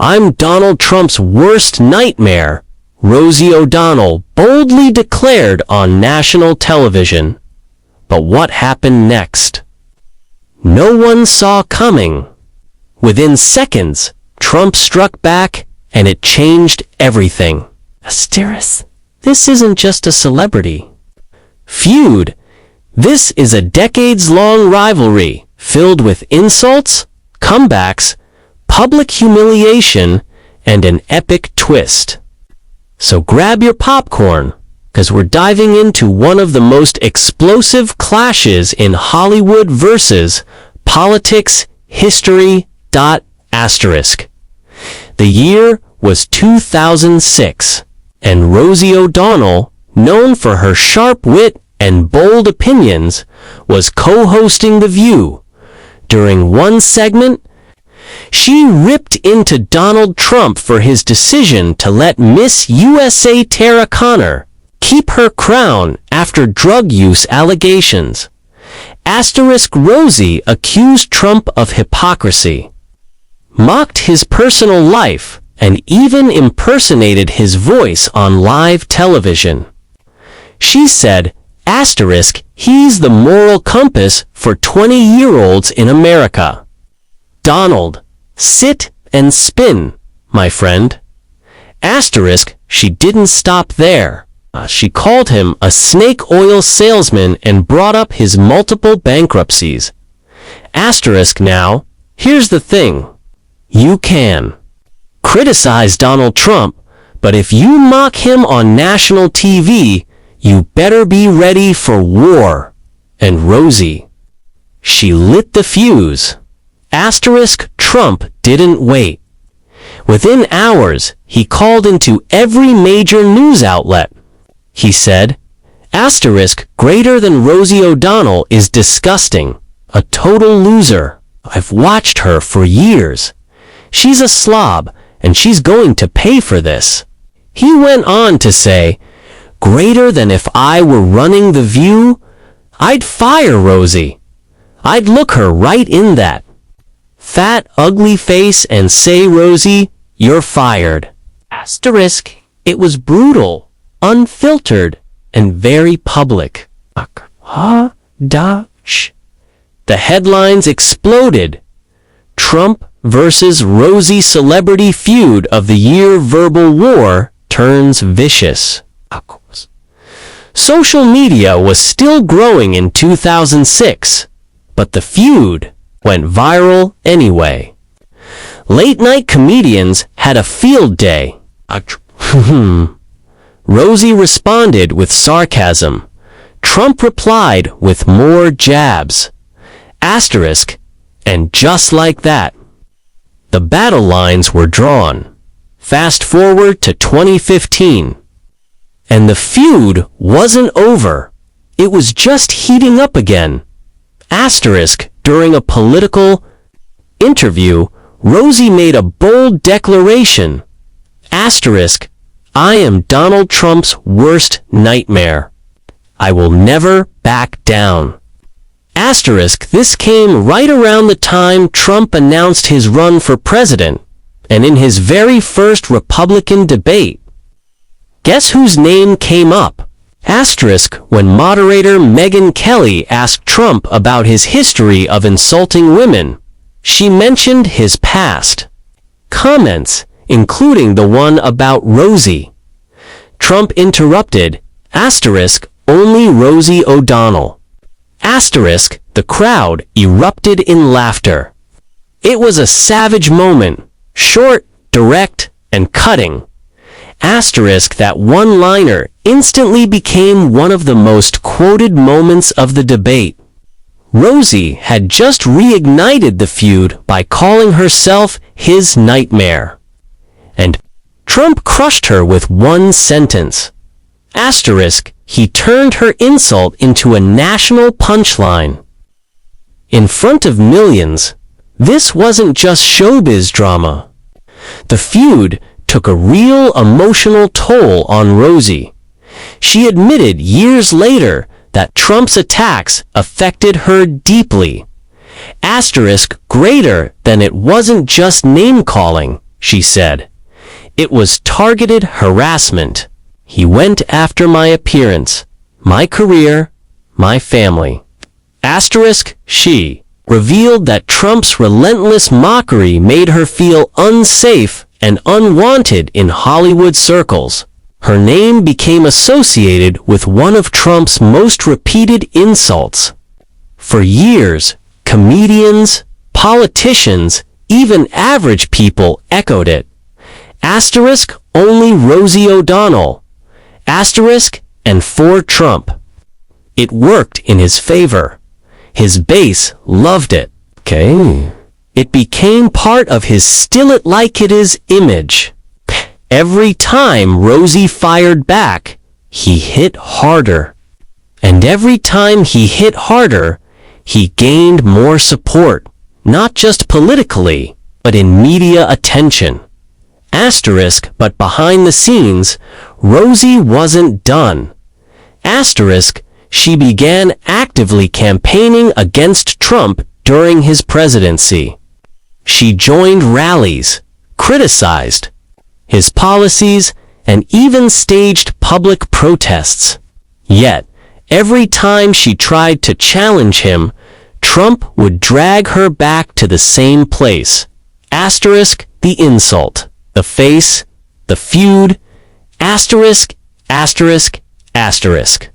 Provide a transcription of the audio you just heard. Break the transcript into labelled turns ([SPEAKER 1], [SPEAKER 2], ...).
[SPEAKER 1] I'm Donald Trump's worst nightmare, Rosie O'Donnell boldly declared on national television. But what happened next? No one saw coming. Within seconds, Trump struck back, and it changed everything. Asterisk. This isn't just a celebrity. Feud. This is a decades-long rivalry filled with insults, comebacks, public humiliation, and an epic twist. So grab your popcorn, because we're diving into one of the most explosive clashes in Hollywood versus politics history. Asterisk. The year was 2006, and Rosie O'Donnell, known for her sharp wit and bold opinions, was co-hosting The View. During one segment, she ripped into Donald Trump for his decision to let Miss USA Tara Conner keep her crown after drug use allegations. Asterisk. Rosie accused Trump of hypocrisy, mocked his personal life, and even impersonated his voice on live television. She said, asterisk, he's the moral compass for 20-year-olds in America. Donald, sit and spin, my friend. Asterisk. She didn't stop there. She called him a snake oil salesman and brought up his multiple bankruptcies. Asterisk. Now, here's the thing. You can criticize Donald Trump, but if you mock him on national TV, you better be ready for war. And Rosie, she lit the fuse. Asterisk. Trump didn't wait. Within hours, he called into every major news outlet. He said, asterisk, greater than Rosie O'Donnell is disgusting, a total loser. I've watched her for years. She's a slob, and she's going to pay for this. He went on to say, greater than if I were running The View, I'd fire Rosie. I'd look her right in that fat, ugly face and say, Rosie, you're fired. Asterisk. It was brutal, unfiltered, and very public. The headlines exploded. Trump versus Rosie celebrity feud of the year verbal war turns vicious. Social media was still growing in 2006, but the feud went viral anyway. Late-night comedians had a field day. Rosie responded with sarcasm. Trump replied with more jabs. Asterisk. And just like that, the battle lines were drawn. Fast forward to 2015. And the feud wasn't over. It was just heating up again. Asterisk. During a political interview, Rosie made a bold declaration. Asterisk. I am Donald Trump's worst nightmare. I will never back down. Asterisk. This came right around the time Trump announced his run for president, and in his very first Republican debate. Guess whose name came up? Asterisk. When moderator Megyn Kelly asked Trump about his history of insulting women, she mentioned his past comments, including the one about Rosie. Trump interrupted, asterisk, only Rosie O'Donnell. Asterisk, the crowd erupted in laughter. It was a savage moment, short, direct, and cutting. Asterisk, that one-liner instantly became one of the most quoted moments of the debate. Rosie had just reignited the feud by calling herself his nightmare. And Trump crushed her with one sentence. Asterisk, he turned her insult into a national punchline. In front of millions, this wasn't just showbiz drama. The feud took a real emotional toll on Rosie. She admitted years later that Trump's attacks affected her deeply. Asterisk, greater than it wasn't just name-calling. she said. It was targeted harassment. He went after my appearance, my career, my family. Asterisk, she revealed that Trump's relentless mockery made her feel unsafe and unwanted in Hollywood circles. Her name became associated with one of Trump's most repeated insults. For years, comedians, politicians, even average people echoed it. Asterisk, only Rosie O'Donnell. Asterisk, and for Trump. It worked in his favor. His base loved it. Okay. It became part of his still it like it is image. Every time Rosie fired back, he hit harder. And every time he hit harder, he gained more support, not just politically, but in media attention. Asterisk, but behind the scenes, Rosie wasn't done. Asterisk, she began actively campaigning against Trump during his presidency. She joined rallies, criticized his policies, and even staged public protests. Yet, every time she tried to challenge him, Trump would drag her back to the same place. Asterisk, the insult, the face, the feud, asterisk, asterisk, asterisk.